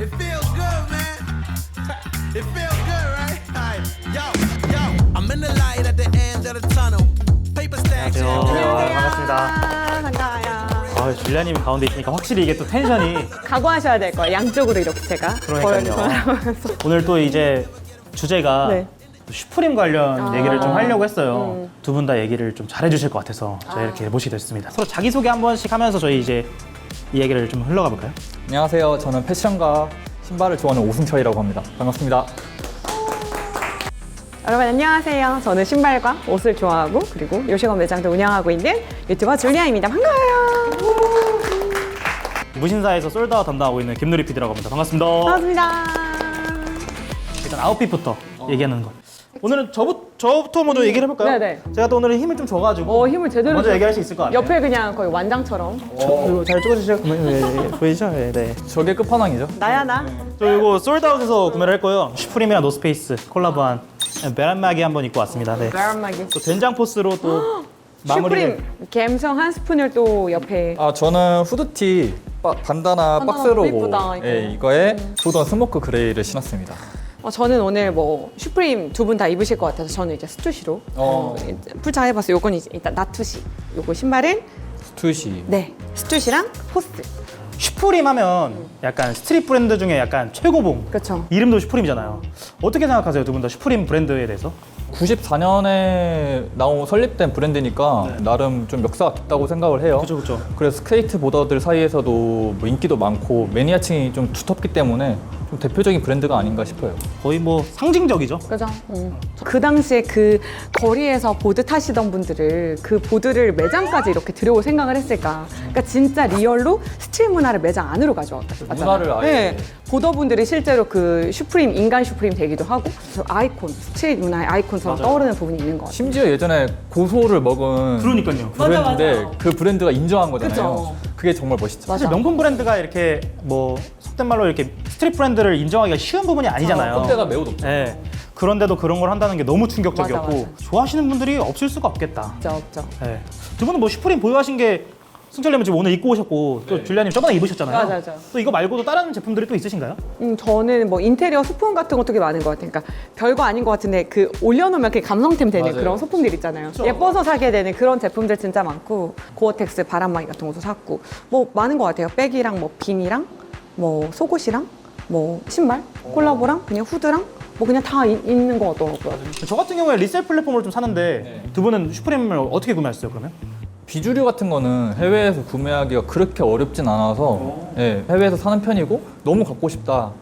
It feels good, man. It feels good, right? Alright, yo, I'm in the light at the end of the tunnel. Paper stacks. 안녕하세요. 반갑습니다. 반가워요. 아, 줄리아님 가운데 있으니까 확실히 이게 또 텐션이 각오하셔야 될 거예요. 양쪽으로 이렇게 제가 그러니까요. 오늘 또 이제 주제가 네. 슈프림 관련 얘기를 좀 하려고 했어요. 두 분 다 얘기를 좀 잘해주실 것 같아서 저희 이렇게 모시게 됐습니다. 서로 자기소개 한 번씩 하면서 저희 이제 이 얘기를 좀 흘러가 볼까요? 안녕하세요. 저는 패션과 신발을 좋아하는 오승철이라고 합니다. 반갑습니다. 여러분 안녕하세요. 저는 신발과 옷을 좋아하고 그리고 요식업 매장도 운영하고 있는 유튜버 줄리아입니다. 반가워요. 무신사에서 솔드아웃 담당하고 있는 김누리 PD라고 합니다. 반갑습니다. 반갑습니다. 일단 아웃핏부터 얘기하는 거. 오늘은 저부터 먼저 얘기를 해볼까요? 네네. 제가 또 오늘은 힘을 좀 줘가지고 힘을 제대로 먼저 줘. 얘기할 수 있을 것 같아요. 옆에 그냥 거의 완장처럼. 이거 잘 찍어주시죠. 보이시죠? 네. 저게 끝판왕이죠. 나야 나. 저 이거 솔드아웃에서 구매를 했고요. 슈프림이랑 노스페이스 콜라보한 베란막이 한번 입고 왔습니다. 네. 베란막이. 또 된장 포스로 또 마무리를. 슈프림 감성 한 스푼을 또 옆에. 저는 후드티 반다나 박스로고 이쁘다, 이거. 이거에 조던 스모크 그레이를 신었습니다. 저는 오늘 뭐 슈프림 두 분 다 입으실 것 같아서 저는 이제 스투시로 풀착해봤어요. 요건 이제 일단 나투시. 요거 신발은 스투시. 네 스투시랑 포스. 슈프림 하면 약간 스트릿 브랜드 중에 약간 최고봉. 그렇죠. 이름도 슈프림이잖아요. 어떻게 생각하세요? 두 분 다 슈프림 브랜드에 대해서? 94년에 설립된 브랜드니까 나름 좀 역사가 깊다고 생각을 해요. 그렇죠. 그래서 스케이트보더들 사이에서도 뭐 인기도 많고 매니아층이 좀 두텁기 때문에 좀 대표적인 브랜드가 아닌가 싶어요. 거의 뭐 상징적이죠. 그죠? 그 당시에 그 거리에서 보드 타시던 분들을 그 보드를 매장까지 이렇게 들여올 생각을 했을까? 그러니까 진짜 리얼로 스트릿 문화를 매장 안으로 가져왔다. 문화를 아예. 네. 보더분들이 실제로 그 슈프림, 인간 슈프림 되기도 하고 그래서 아이콘, 스트릿 문화의 아이콘처럼 맞아요. 떠오르는 부분이 있는 것 같아요. 심지어 예전에 고소를 먹은 그러니까요. 브랜드인데 맞아. 그 브랜드가 인정한 거잖아요. 그쵸. 그게 정말 멋있죠. 맞아. 사실 명품 브랜드가 이렇게 뭐 속된 말로 이렇게 스트릿 브랜드를 인정하기가 쉬운 부분이 아니잖아요. 콧대가 매우 높죠. 네. 그런데도 그런 걸 한다는 게 너무 충격적이었고 맞아, 맞아. 좋아하시는 분들이 없을 수가 없겠다. 없죠. 네. 두 분은 뭐 슈프림 보유하신 게 승철님은 지금 오늘 입고 오셨고 또 줄리아님 저번에 입으셨잖아요. 맞아. 또 이거 말고도 다른 제품들이 또 있으신가요? 저는 뭐 인테리어 소품 같은 거 되게 많은 것 같아요. 그러니까 별거 아닌 것 같은데 그 올려놓으면 그게 감성템 되는 맞아요. 그런 소품들 있잖아요. 예뻐서 사게 되는 그런 제품들 진짜 많고 고어텍스 바람막이 같은 것도 샀고 뭐 많은 것 같아요. 백이랑 뭐 비니랑 뭐 속옷이랑 뭐 신발 콜라보랑 그냥 후드랑 뭐 그냥 다 있는 것 같더라고요. 저 같은 경우에 리셀 플랫폼을 좀 사는데 네. 두 분은 슈프림을 어떻게 구매하셨어요 그러면? 비주류 같은 거는 해외에서 구매하기가 그렇게 어렵진 않아서 예, 해외에서 사는 편이고 너무 갖고 싶다.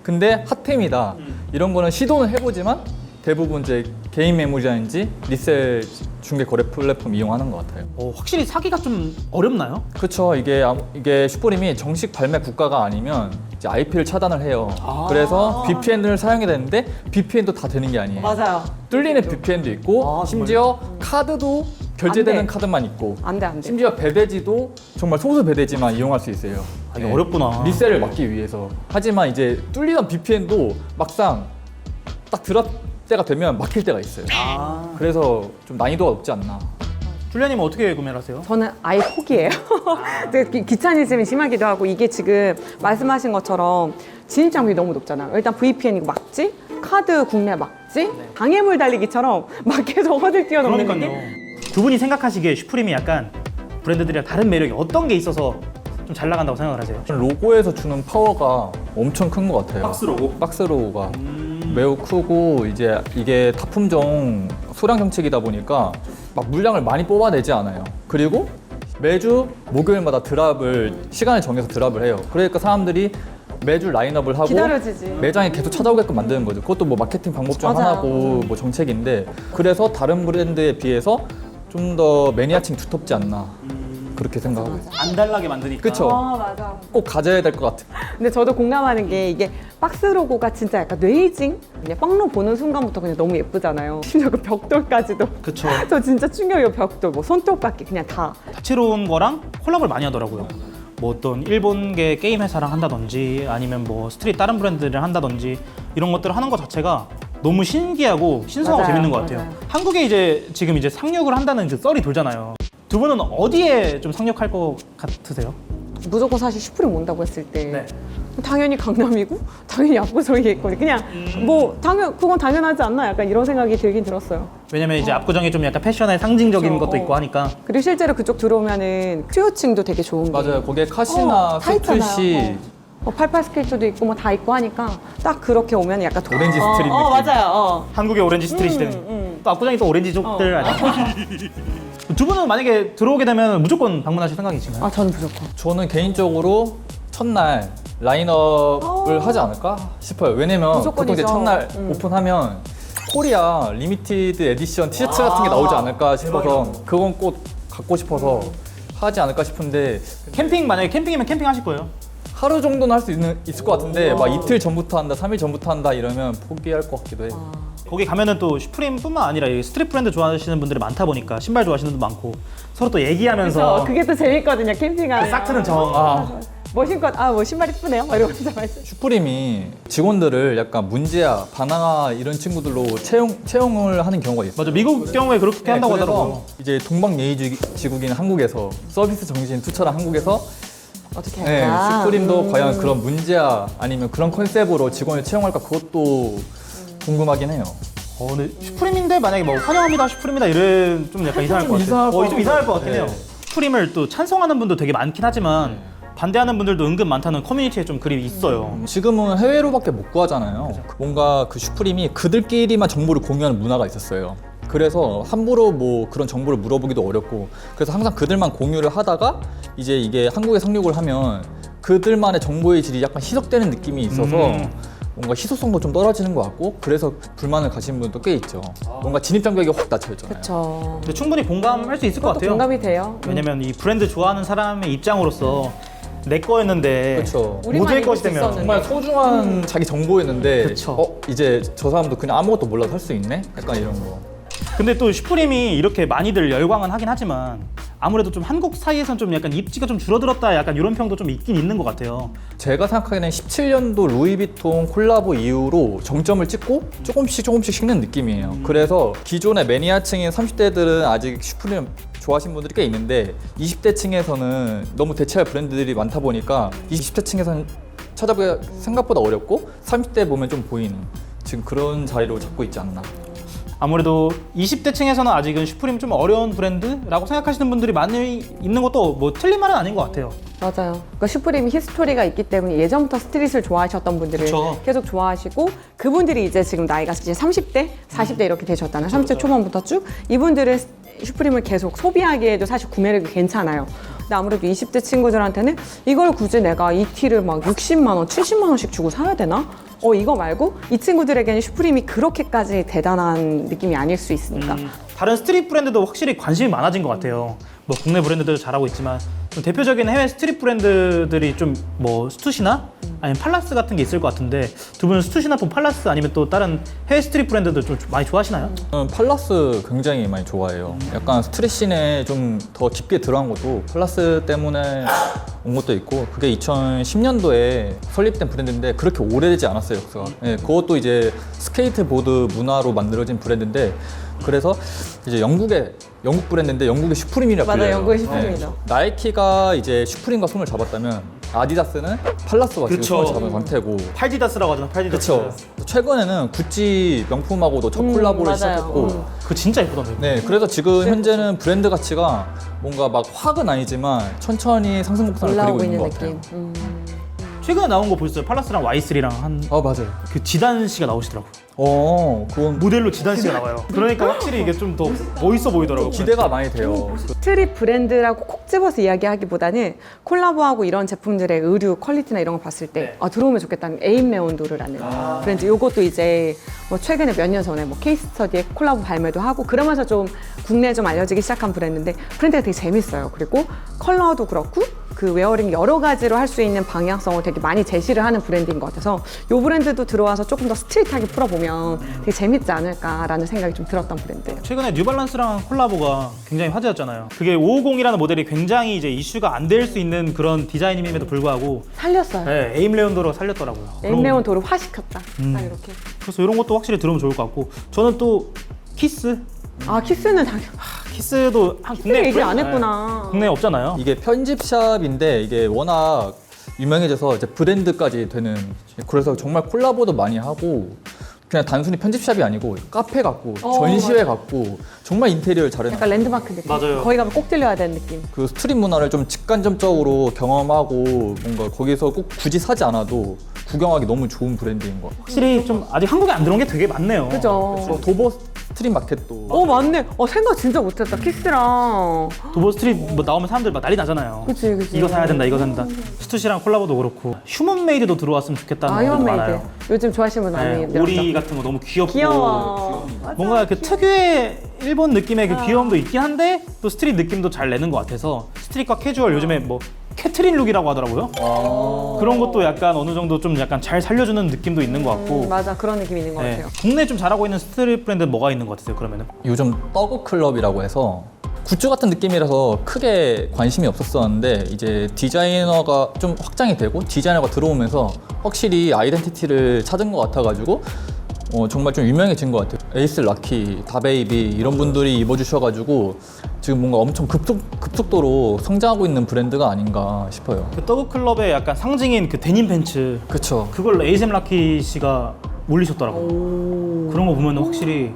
근데 핫템이다. 이런 거는 시도는 해보지만 대부분 이제 개인 매물이라든지 리셀 중개 거래 플랫폼 이용하는 것 같아요. 확실히 사기가 좀 어렵나요? 그렇죠. 이게 슈프림이 정식 발매 국가가 아니면 이제 IP를 차단을 해요. 그래서 VPN을 사용해야 되는데 VPN도 다 되는 게 아니에요. 맞아요. 뚫리는 VPN도 있고 심지어 카드도 결제되는 안 돼. 카드만 있고 안 돼. 심지어 배대지도 정말 소수 배대지만 이용할 수 있어요. 이게 어렵구나. 리셀을 막기 위해서. 하지만 이제 뚫리던 VPN도 막상 딱 들어갈 때가 되면 막힐 때가 있어요. 그래서 좀 난이도가 높지 않나. 줄리아님은 어떻게 구매를 하세요? 저는 아예 포기해요. 되게 귀차니즘이 심하기도 하고 이게 지금 말씀하신 것처럼 진입장벽이 너무 높잖아요. 일단 VPN 이거 막지? 카드 국내 막지? 장애물 달리기처럼 막 계속 허들 뛰어넘는 그러니까요. 느낌? 두 분이 생각하시기에 슈프림이 약간 브랜드들이랑 다른 매력이 어떤 게 있어서 좀 잘 나간다고 생각을 하세요? 로고에서 주는 파워가 엄청 큰 것 같아요. 박스 로고가 매우 크고 이제 이게 다품종 소량 정책이다 보니까 막 물량을 많이 뽑아내지 않아요. 그리고 매주 목요일마다 시간을 정해서 드랍을 해요. 그러니까 사람들이 매주 라인업을 하고 기다려지지. 매장에 계속 찾아오게끔 만드는 거죠. 그것도 뭐 마케팅 방법 중 맞아요. 하나고 뭐 정책인데 그래서 다른 브랜드에 비해서 좀 더 매니아층 두텁지 않나 그렇게 생각하고 있어요. 안 달라게 만드니까. 그쵸? 맞아. 꼭 가져야 될 것 같아요. 근데 저도 공감하는 게 이게 박스 로고가 진짜 약간 뇌이징? 그냥 빵로 보는 순간부터 그냥 너무 예쁘잖아요. 심지어 그 벽돌까지도. 그쵸. 저 진짜 충격이에요. 벽돌, 뭐 손톱깎이 그냥 다. 다채로운 거랑 콜라보를 많이 하더라고요. 뭐 어떤 일본계 게임 회사랑 한다든지 아니면 뭐 스트릿 다른 브랜드를 한다든지 이런 것들을 하는 것 자체가 너무 신기하고 신선하고 맞아요, 재밌는 것 같아요. 맞아요. 한국에 이제 지금 이제 상륙을 한다는 그 썰이 돌잖아요. 두 분은 어디에 좀 상륙할 것 같으세요? 무조건 사실 슈프림 온다고 했을 때 네. 당연히 강남이고 당연히 압구정이겠거니 그냥 뭐 그건 당연하지 않나 약간 이런 생각이 들긴 들었어요. 왜냐면 이제 압구정이 좀 약간 패션의 상징적인 그렇죠. 것도 있고 하니까. 그리고 실제로 그쪽 들어오면은 큐어층도 되게 좋은 게 맞아요. 거기에 카시나 다 있잖아요. 스투시 88 스케이트도 있고 뭐 다 있고 하니까 딱 그렇게 오면 약간 오렌지 스트릿 느낌. 맞아요. 한국의 오렌지 스트릿이 되는. 또 압구정이 또 오렌지족들 아니야? 두 분은 만약에 들어오게 되면 무조건 방문하실 생각이신가요? 저는 무조건. 저는 개인적으로 첫날 라인업을 하지 않을까 싶어요. 왜냐면 보통 이제 무조건이죠. 첫날 오픈하면 코리아 리미티드 에디션 티셔츠 같은 게 나오지 않을까 싶어서 그건 꼭 갖고 싶어서 하지 않을까 싶은데 캠핑 만약에 캠핑이면 캠핑 하실 거예요? 하루 정도는 할 수 있을 것 같은데 막 이틀 전부터 한다, 3일 전부터 한다 이러면 포기할 것 같기도 해요. 거기 가면은 또 슈프림뿐만 아니라 이 스트릿 브랜드 좋아하시는 분들이 많다 보니까 신발 좋아하시는 분도 많고 서로 또 얘기하면서 그게 또 재밌거든요 캠핑하면. 싹 트는 정. 뭐 신고 뭐 신발 이쁘네요. 막 이러면서 말씀. 슈프림이 직원들을 약간 문제야, 바나나 이런 친구들로 채용을 하는 경우가 있어요. 맞아, 미국 경우에 그렇게 한다고 그래서 하더라고요. 이제 동방예의지국인 한국에서 서비스 정신 투철한 한국에서 어떻게 네, 할까? 슈프림도 과연 그런 문제야 아니면 그런 컨셉으로 직원을 채용할까 그것도 궁금하긴 해요. 근데 슈프림인데 만약에 뭐 환영합니다 슈프림이다 이런 좀 약간 이상할 것 같아요. 좀 이상할 것 같긴 해요. 슈프림을 또 찬성하는 분도 되게 많긴 하지만 반대하는 분들도 은근 많다는 커뮤니티에 좀 글이 있어요. 지금은 해외로밖에 못 구하잖아요. 뭔가 그 슈프림이 그들끼리만 정보를 공유하는 문화가 있었어요. 그래서 함부로 뭐 그런 정보를 물어보기도 어렵고 그래서 항상 그들만 공유를 하다가 이제 이게 한국에 상륙을 하면 그들만의 정보의 질이 약간 희석되는 느낌이 있어서 뭔가 희소성도 좀 떨어지는 것 같고 그래서 불만을 가시는 분도 꽤 있죠. 뭔가 진입 장벽이 확 낮춰 있잖아요. 그렇죠. 근데 충분히 공감할 수 있을 것 그것도 같아요. 공감이 돼요. 왜냐면 이 브랜드 좋아하는 사람의 입장으로서 내 거였는데 그쵸. 우리만 모두의 입을 것이 수 되면 있었는데. 정말 소중한 자기 정보였는데 그쵸. 이제 저 사람도 그냥 아무것도 몰라도 할 수 있네? 약간 이런 거. 근데 또 슈프림이 이렇게 많이들 열광은 하긴 하지만 아무래도 좀 한국 사이에선 좀 약간 입지가 좀 줄어들었다 약간 이런 평도 좀 있긴 있는 것 같아요. 제가 생각하기에는 17년도 루이비통 콜라보 이후로 정점을 찍고 조금씩 식는 느낌이에요. 그래서 기존의 매니아층인 30대들은 아직 슈프림 좋아하시는 분들이 꽤 있는데 20대 층에서는 너무 대체할 브랜드들이 많다 보니까 20대 층에서는 찾아보기가 생각보다 어렵고 30대 보면 좀 보이는 지금 그런 자리로 잡고 있지 않나. 아무래도 20대 층에서는 아직은 슈프림 좀 어려운 브랜드라고 생각하시는 분들이 많이 있는 것도 뭐 틀린 말은 아닌 것 같아요. 맞아요. 그러니까 슈프림이 히스토리가 있기 때문에 예전부터 스트릿을 좋아하셨던 분들을 그쵸. 계속 좋아하시고 그분들이 이제 지금 나이가 이제 30대, 40대 이렇게 되셨다는 30대 초반부터 쭉 이분들은 슈프림을 계속 소비하기에도 사실 구매력이 괜찮아요. 근데 아무래도 20대 친구들한테는 이걸 굳이 내가 이 티를 막 60만 원, 70만 원씩 주고 사야 되나? 이거 말고 이 친구들에게는 슈프림이 그렇게까지 대단한 느낌이 아닐 수 있으니까. 다른 스트릿 브랜드도 확실히 관심이 많아진 것 같아요. 뭐 국내 브랜드들도 잘하고 있지만 좀 대표적인 해외 스트릿 브랜드들이 좀 뭐 스투시나 아니면 팔라스 같은 게 있을 것 같은데 두 분은 스투시나 또 팔라스 아니면 또 다른 해외 스트릿 브랜드들 좀 많이 좋아하시나요? 저는 팔라스 굉장히 많이 좋아해요. 약간 스트릿 씬에 좀 더 깊게 들어간 것도 팔라스 때문에 온 것도 있고 그게 2010년도에 설립된 브랜드인데 그렇게 오래되지 않았어요, 역사가. 네, 그것도 이제 스케이트보드 문화로 만들어진 브랜드인데 그래서 이제 영국 브랜드인데 영국의 슈프림이라고 맞아요, 불려요. 영국의 슈프림이죠. 나이키가 이제 슈프림과 손을 잡았다면 아디다스는 팔라스와 지금 그쵸. 손을 잡은 상태고 팔디다스라고 하잖아. 팔디다스. 그렇죠. 최근에는 구찌 명품하고도 첫 콜라보를 맞아요. 시작했고 그거 진짜 예쁘던데. 네, 그래서 지금 현재는 브랜드 가치가 뭔가 막 확은 아니지만 천천히 상승 곡선을 올라오고 그리고 있는 있는 것 같아요. 느낌. 최근에 나온 거 보셨어요? 팔라스랑 Y3랑 한 맞아요. 그 지단 씨가 나오시더라고. 그건 모델로 지단 씨가 나와요. 그러니까 확실히 이게 좀 더 멋있어 보이더라고. 기대가 많이 돼요. 스트릿 브랜드라고 콕 집어서 이야기하기보다는 콜라보하고 이런 제품들의 의류 퀄리티나 이런 거 봤을 때 들어오면 좋겠다는 에임메온도르라는 브랜드. 요것도 이제 뭐 최근에 몇 년 전에 뭐 케이스 스터디에 콜라보 발매도 하고 그러면서 좀 국내에 좀 알려지기 시작한 브랜드인데 브랜드가 되게 재밌어요. 그리고 컬러도 그렇고 그 웨어링 여러 가지로 할 수 있는 방향성을 되게 많이 제시를 하는 브랜드인 것 같아서 이 브랜드도 들어와서 조금 더 스트릿하게 풀어보면 되게 재밌지 않을까라는 생각이 좀 들었던 브랜드예요. 최근에 뉴발란스랑 콜라보가 굉장히 화제였잖아요. 그게 550이라는 모델이 굉장히 이제 이슈가 안 될 수 있는 그런 디자인임에도 불구하고 살렸어요. 네, 에임 레온도로가 살렸더라고요. 에임메온도르 화시켰다. 딱 이렇게. 그래서 이런 것도 확실히 들으면 좋을 것 같고 저는 또 키스 아 키스는 당연. 키스도 한 국내 얘기 안 브랜드- 했구나. 네, 국내에 없잖아요. 이게 편집샵인데 이게 워낙 유명해져서 이제 브랜드까지 되는, 그래서 정말 콜라보도 많이 하고 그냥 단순히 편집샵이 아니고 카페 같고 전시회 같고 정말 인테리어를 잘해놔. 약간 랜드마크 느낌. 맞아요. 거기 가면 꼭 들려야 되는 느낌. 그 스트릿 문화를 좀 직간접적으로 경험하고 뭔가 거기서 꼭 굳이 사지 않아도 구경하기 너무 좋은 브랜드인 것 같아요. 확실히 좀 아직 한국에 안 들어온 게 되게 많네요. 그죠. 도보 스트릿 마켓도 맞네. 생각 진짜 못했다. 키스랑. 도보 스트릿 뭐 나오면 사람들 막 난리 나잖아요. 그치. 이거 사야 된다, 이거 산다. 스투시랑 콜라보도 그렇고 휴먼 메이드도 들어왔으면 좋겠다는 분들도 휴먼메이드. 많아요. 요즘 좋아하시는 분 많이 네, 늘었죠. 오리 같은 거 너무 귀엽고 귀여워. 뭔가 그 특유의 일본 느낌의 그 귀여움도 있긴 한데 또 스트릿 느낌도 잘 내는 것 같아서 스트릿과 캐주얼 요즘에 뭐 캐트린 룩이라고 하더라고요. 그런 것도 약간 어느 정도 좀 약간 잘 살려주는 느낌도 있는 것 같고. 맞아. 그런 느낌 있는 것 네. 같아요. 국내 좀 잘하고 있는 스트릿 브랜드 뭐가 있는 것 같으세요? 그러면은 요즘 떡그 클럽이라고 해서 굿즈 같은 느낌이라서 크게 관심이 없었었는데 이제 디자이너가 좀 확장이 되고 디자이너가 들어오면서 확실히 아이덴티티를 찾은 것 같아가지고 정말 좀 유명해진 것 같아요. 에이스 라키, 다베이비 이런 분들이 입어주셔가지고 지금 뭔가 엄청 급속도로 성장하고 있는 브랜드가 아닌가 싶어요. 그 더그 클럽의 약간 상징인 그 데님 팬츠 그쵸. 그걸 에이셈 라키 씨가 올리셨더라고요. 그런 거 보면 확실히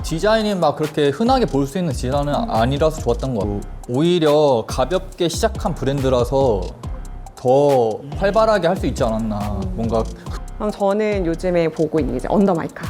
디자인이 막 그렇게 흔하게 볼 수 있는 디자인은 아니라서 좋았던 것 같고 오히려 가볍게 시작한 브랜드라서 더 활발하게 할 수 있지 않았나. 뭔가 그럼 저는 요즘에 보고 있는 게 이제 언더마이카.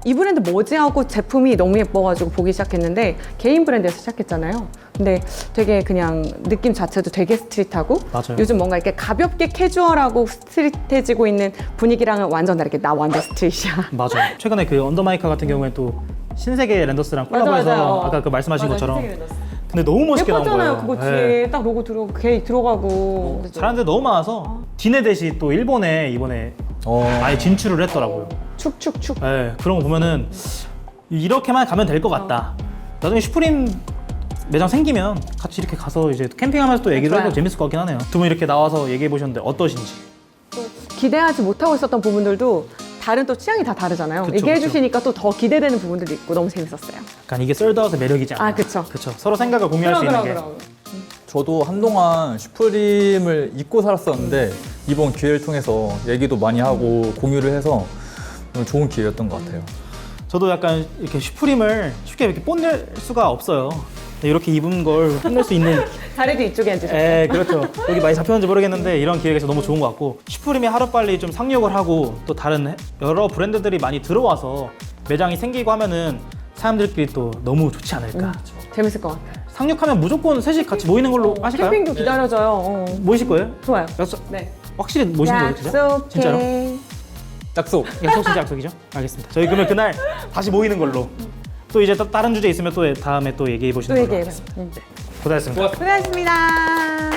이 브랜드 뭐지 하고 제품이 너무 예뻐가지고 보기 시작했는데 개인 브랜드에서 시작했잖아요. 근데 되게 그냥 느낌 자체도 되게 스트릿하고 맞아요. 요즘 뭔가 이렇게 가볍게 캐주얼하고 스트릿해지고 있는 분위기랑은 완전 다르게 나 완전 스트릿이야. 맞아요. 최근에 그 언더마이카 같은 경우에 또 신세계 랜더스랑 맞아, 콜라보해서 맞아요. 아까 그 말씀하신 맞아, 것처럼 신세계 랜더스. 근데 너무 멋있게 나온 거예요. 예뻤잖아요. 그거 네. 뒤에 딱 로고 들어가고. 그죠? 잘하는 데 너무 많아서 디네댓이 또 일본에 이번에 아예 진출을 했더라고요. 축축축. 네, 그런 거 보면은 이렇게만 가면 될 것 같다. 나중에 슈프림 매장 생기면 같이 이렇게 가서 이제 캠핑하면서 또 얘기를 좋아요. 해도 재밌을 것 같긴 하네요. 두 분 이렇게 나와서 얘기해 보셨는데 어떠신지? 기대하지 못하고 있었던 부분들도 다른 또 취향이 다 다르잖아요. 그쵸, 얘기해 그쵸. 주시니까 또 더 기대되는 부분들도 있고 너무 재밌었어요. 약간 이게 썰드아웃의 매력이지 않나? 그쵸. 그쵸. 서로 생각을 공유할 수 있는 게. 저도 한동안 슈프림을 잊고 살았었는데 이번 기회를 통해서 얘기도 많이 하고 공유를 해서 좋은 기회였던 것 같아요. 저도 약간 이렇게 슈프림을 쉽게 이렇게 뽐낼 수가 없어요. 이렇게 입은 걸 뽐낼 수 있는 다리도 이쪽에 앉으셨어요. 그렇죠. 여기 많이 잡혔는지 모르겠는데 이런 기회가 있어서 너무 좋은 것 같고 슈프림이 하루빨리 좀 상륙을 하고 또 다른 여러 브랜드들이 많이 들어와서 매장이 생기고 하면은 사람들끼리 또 너무 좋지 않을까. 재밌을 것 같아요. 상륙하면 무조건 셋이 같이 모이는 걸로 하실까요? 캠핑도 기다려져요. 모이실 거예요? 좋아요. 약속, 네. 확실히 모이시는 거예요, 진짜? 약속해. 진짜로? 약속! 약속 진짜 약속이죠? 알겠습니다. 저희 그러면 그날 다시 모이는 걸로. 또 이제 또 다른 주제 있으면 또 다음에 또 얘기해 보시는 또 걸로 얘기해요. 하겠습니다. 고생하셨습니다. 고생하셨습니다.